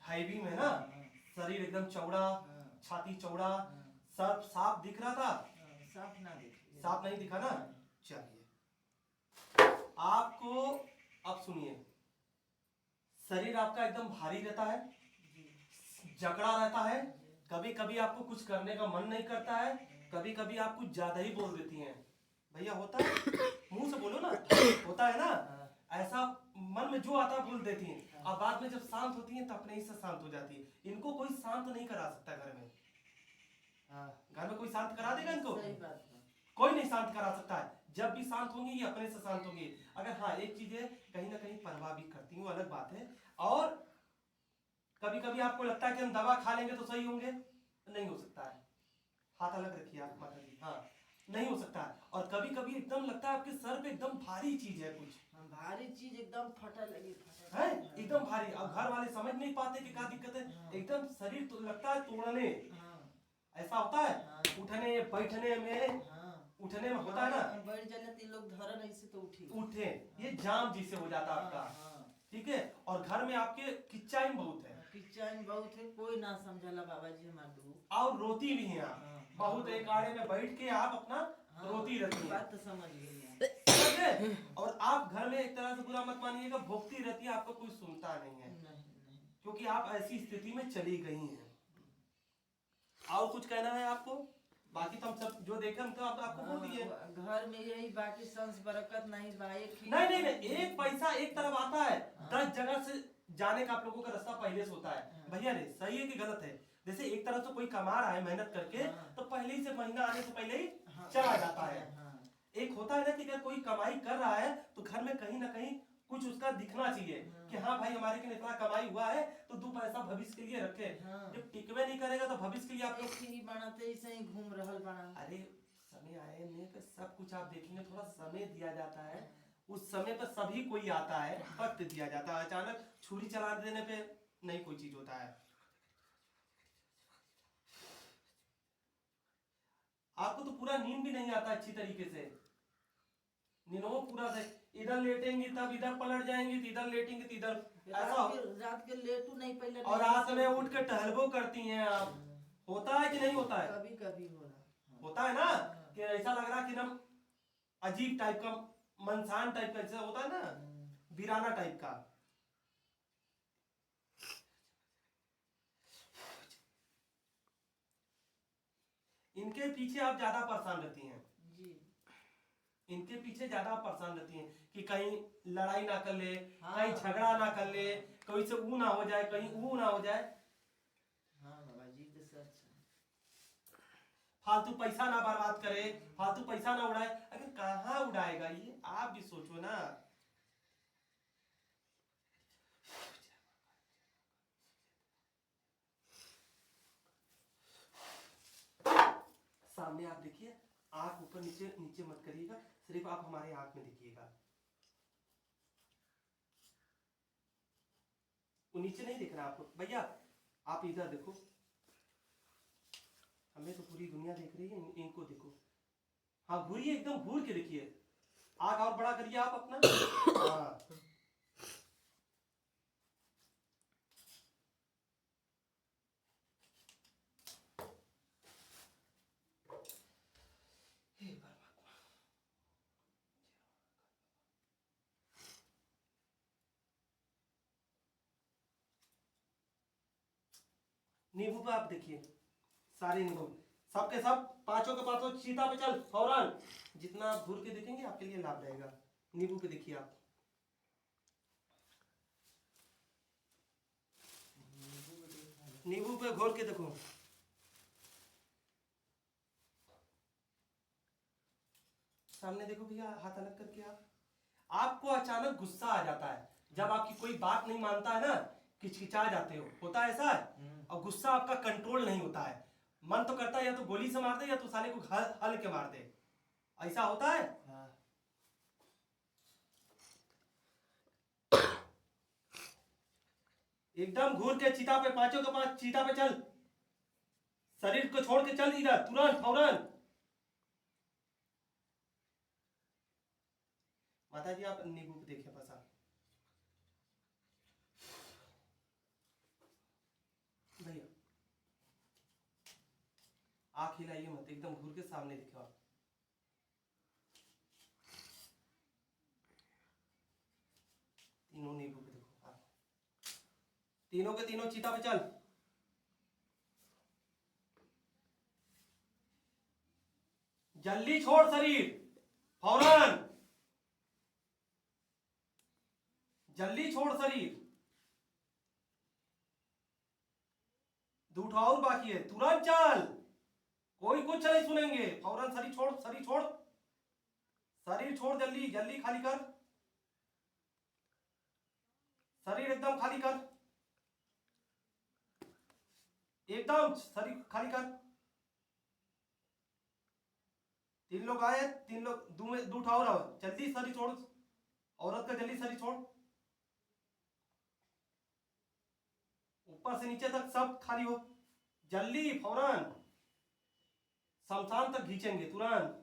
Heavy में ना, शरीर एकदम चौड़ा, छाती चौड़ा, सब साफ दिख रहा था? साफ नहीं दिखा ना? चलिए आपको अब सुनिए, शरीर आपका एकदम भारी रहता है, जकड़ा रहता है, कभी कभी आपको कुछ करने का मन नहीं करता है, कभी कभी आप कुछ ज्यादा ही बोल देती हैं। भैया होता है? मुंह से बोलो ना, होता है ना? ऐसा मन में जो आता बोल देती हैं, अब बाद में जब शांत होती हैं तो अपने ही से शांत हो जाती है। इनको कोई शांत नहीं करा सकता घर में। घर में कोई शांत करा देगा इनको? कोई नहीं शांत करा सकता है। जब भी शांत होंगी ये अपने से शांत होंगी। अगर हाँ एक चीज है, कहीं ना कहीं परवाह भी करती हूँ, अलग बात है। और कभी कभी आपको लगता है कि हम दवा खा लेंगे तो सही होंगे, नहीं हो सकता है। हाथ अलग रखिए आप माता जी, हाँ नहीं हो सकता है। और कभी कभी एकदम लगता है आपके सर पे एकदम भारी चीज है, कुछ भारी चीज एकदम फटा लगी है, एकदम भारी। अब घर वाले समझ नहीं पाते कि क्या दिक्कत है, एकदम शरीर तो लगता है तोड़ने, ऐसा होता है। उठने बैठने में, उठने में होता है ना, बैठ जाने लोग धरन ऐसे तो उठे, ये जाम जिसे हो जाता है आपका, ठीक है। और घर में आपके किच्चाइन बहुत है, कोई ना समझला बाबा जी हमारे। और रोती भी है आप बहुत, एक आड़े में बैठ के आप अपना रोती रहती है। बात तो समझ गई। और आप घर में एक तरह से बुरा मत मानिएगा, भोगती रहती है, आपको कोई सुनता नहीं है, क्योंकि आप ऐसी स्थिति में चली गई हैं। और कुछ कहना है आपको? बाकी तो हम सब जो देखे हम तो आपको बोल दिए। घर में यही बाकी संस बरकत नहीं, नहीं, एक पैसा एक तरफ आता है, 10 जगह से जाने का आप लोगों का रास्ता पहले से होता है। भैया रे सही है कि गलत है? जैसे एक तरफ से कोई कमा रहा है मेहनत करके, तो पहले ही से महीना आने से पहले ही चला जाता है। एक होता है ना कि अगर कोई कमाई कर रहा है तो घर में कहीं ना कहीं कुछ उसका दिखना चाहिए कि हाँ भाई हमारे के इतना कमाई हुआ है तो 2 पैसा भविष्य के लिए रखे। जब टिकवे नहीं करेगा तो भविष्य के लिए आप बनाते ही घूम रहल बना। अरे समय आए में तो सब कुछ आप देखेंगे, थोड़ा समय दिया जाता है, उस समय पर सभी कोई आता है, वक्त दिया जाता है। अचानक छुरी चला देने पे नहीं कोई चीज होता है। आपको तो पूरा नींद भी नहीं आता अच्छी तरीके से, नींदों पूरा से इधर लेटेंगे तब इधर पलट जाएंगे, तो इधर लेटेंगे तो इधर, ऐसा रात के लेटू नहीं पहले। और रात में उठ के टहलबो करती हैं आप, होता है कि नहीं होता है? कभी कभी हो रहा होता है ना, कि ऐसा लग रहा कि ना अजीब टाइप का, मनसान टाइप का, जैसा होता है ना, वीराना टाइप का। इनके पीछे आप ज्यादा परेशान रहती हैं जी, इनके पीछे ज्यादा परेशान रहती हैं कि कहीं लड़ाई ना कर ले, कहीं झगड़ा ना कर ले, कहीं से ऊ ना हो जाए, कहीं ऊ ना हो जाए। हाँ बाबा जी तो सच है। फालतू पैसा ना बर्बाद करे, फालतू पैसा ना उड़ाए। अगर कहाँ उड़ाएगा ये आप भी सोचो ना। सामने आप देखिए, आंख ऊपर नीचे नीचे मत करिएगा, सिर्फ आप हमारे आंख में देखिएगा। वो नीचे नहीं दिख रहा आपको भैया, आप इधर देखो, हमें तो पूरी दुनिया देख रही है, इनको देखो। हाँ घूरिए, एकदम घूर के देखिए, आंख और बड़ा करिए आप अपना। हाँ नींबू पे आप देखिए, सारे नींबू सबके सब, पांचों के पांचों चीता पे चल फौरन। जितना आप घूर के देखेंगे आपके लिए लाभ रहेगा। नींबू पे देखिए आप, नींबू पे घोर के देखो। सामने देखो भैया, हाथ अलग करके आप। आपको अचानक गुस्सा आ जाता है जब आपकी कोई बात नहीं मानता है ना, किचकिचा जाते हो, होता है ऐसा है। और गुस्सा आपका कंट्रोल नहीं होता है, मन तो करता है या तो गोली से मार दे या तो साले को हल के मार दे, ऐसा होता है। एकदम घूर के चिता पे, पांचों के पांच चिता पे चल, शरीर को छोड़ के चल इधर तुरंत फौरन। माता जी आप नींबू पे देखिए बस आप। आँख हिलाइए मत, एकदम घूर के सामने दिखो आप। तीनों नींबू पे देखो आप, तीनों के तीनों चीता पे चल। जल्दी छोड़ शरीर, फौरन जल्दी छोड़ शरीर। दूठा और बाकी है, तुरंत चल, कोई कुछ नहीं सुनेंगे। फौरन शरीर छोड़, शरीर छोड़, शरीर छोड़, जल्दी जल्दी खाली कर, शरीर एकदम खाली कर, एकदम शरीर खाली कर। तीन लोग आए, तीन लोग दूठा और आओ, जल्दी शरीर छोड़, औरत का जल्दी शरीर छोड़, ऊपर से नीचे तक सब खाली हो, जल्दी फौरन, शमशान तक खींचेंगे तुरंत।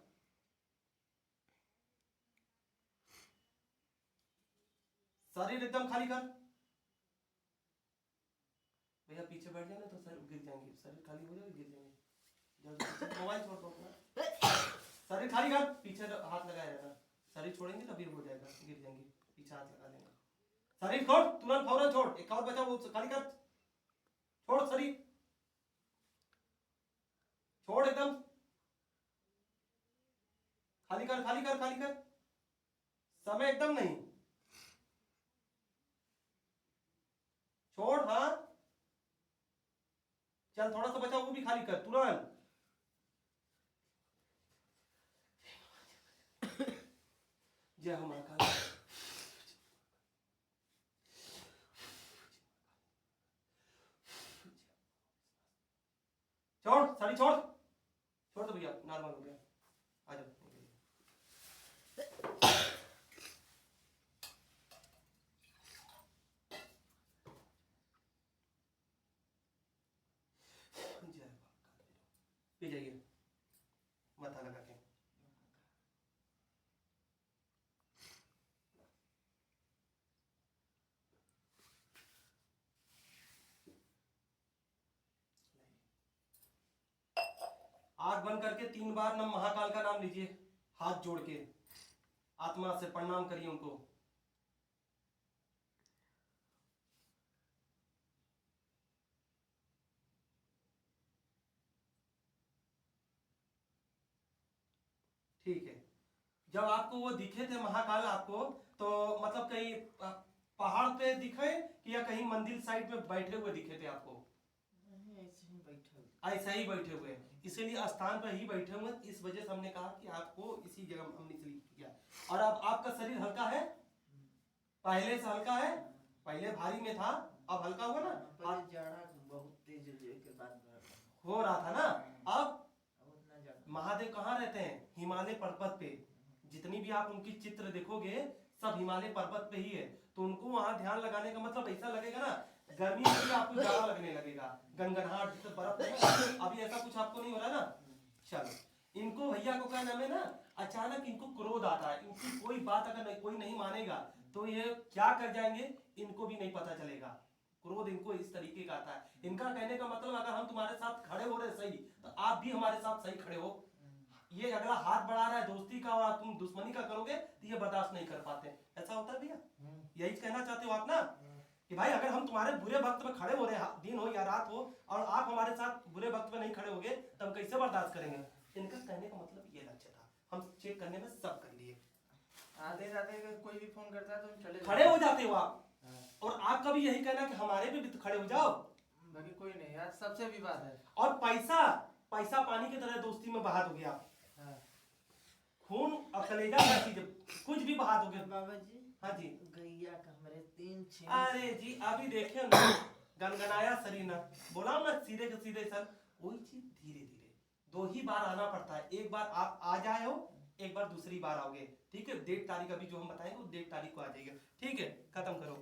शरीर एकदम खाली कर भैया, पीछे बैठ जाना तो सर गिर जाएंगे, शरीर खाली हो जाएगा गिर जाएंगे। मोबाइल छोड़ दो अपना, शरीर खाली कर, पीछे हाथ लगाया रहना, शरीर छोड़ेंगे तो फिर हो जाएगा, गिर जाएंगे, पीछे हाथ लगा लेंगे। शरीर छोड़ तुरंत, फौरन छोड़, एक और बचा वो खाली कर, छोड़ शरीर, छोड़ एकदम खाली कर, खाली कर, खाली कर, समय एकदम नहीं, छोड़। हाँ चल, थोड़ा सा बचा वो भी खाली कर तुरंत। जय हो महाकाल। छोड़ साड़ी, छोड़ छोड़ तो भैया, नॉर्मल हो गया, आ जाओ। पी जाइए माथा लगा के। आंख बंद करके 3 बार नम महाकाल का नाम लीजिए, हाथ जोड़ के आत्मा से प्रणाम करिए उनको। ठीक है, जब आपको वो दिखे थे महाकाल आपको, तो मतलब कहीं पहाड़ पे दिखे कि या कहीं मंदिर साइड में बैठे हुए दिखे थे आपको? ऐसा ही बैठे हुए, इसीलिए स्थान पर ही बैठे हुए, इस वजह से हमने कहा कि आपको इसी जगह हमने इसलिए किया। और अब आपका शरीर हल्का है, पहले से हल्का है, पहले भारी में था, अब हल्का हुआ ना। बहुत तेज के बाद हो रहा था ना, अब महादेव कहाँ रहते हैं? हिमालय पर्वत पे। जितनी भी आप उनकी चित्र देखोगे सब हिमालय पर्वत पे ही है, तो उनको वहां ध्यान लगाने का मतलब ऐसा लगेगा ना, गर्मी में भी आपको जाड़ा लगने लगेगा, गनगनाहट जैसे बर्फ है। अभी ऐसा कुछ आपको नहीं हो रहा ना। चलो, इनको भैया को क्या नाम है ना, अचानक इनको क्रोध आता है, इनकी कोई बात अगर कोई नहीं मानेगा तो ये क्या कर जाएंगे इनको भी नहीं पता चलेगा। क्रोध इनको इस तरीके का आता है। इनका कहने का मतलब, अगर हम तुम्हारे साथ खड़े हो रहे सही, तो आप भी हमारे साथ सही खड़े हो। ये अगला हाथ बढ़ा रहा है दोस्ती का और तुम दुश्मनी का करोगे तो ये बर्दाश्त नहीं कर पाते। ऐसा होता है भैया? यही कहना चाहते हो आप ना, कि भाई अगर हम तुम्हारे बुरे वक्त में खड़े हो रहे हैं, दिन हो या रात हो, और आप हमारे साथ बुरे वक्त में नहीं खड़े होगे तो हम कैसे बर्दाश्त करेंगे। इनका कहने का मतलब ये लक्ष्य था, हम चेक करने में सब कर लिए। आते जाते कोई भी फोन करता है तो चले खड़े हो जाते हो आप, और आपका भी यही कहना कि हमारे भी तो खड़े हो जाओ। बाकी कोई नहीं, आज सबसे भी बात है। और पैसा पैसा पानी की तरह दोस्ती में बहा दोगे आप। खून और कलेजा का चीज, कुछ भी बहा दोगे। बाबा जी, हाँ जी, गैया का हमारे 3 6। अरे जी अभी देखे ना, गनगनाया शरीर ना, बोला ना सीधे के सीधे सर, वही चीज धीरे धीरे 2 ही बार आना पड़ता है। एक बार आप आ जाए हो, एक बार दूसरी बार आओगे, ठीक है। डेट तारीख अभी जो हम बताएंगे वो डेट तारीख को आ जाएगा, ठीक है। खत्म करो।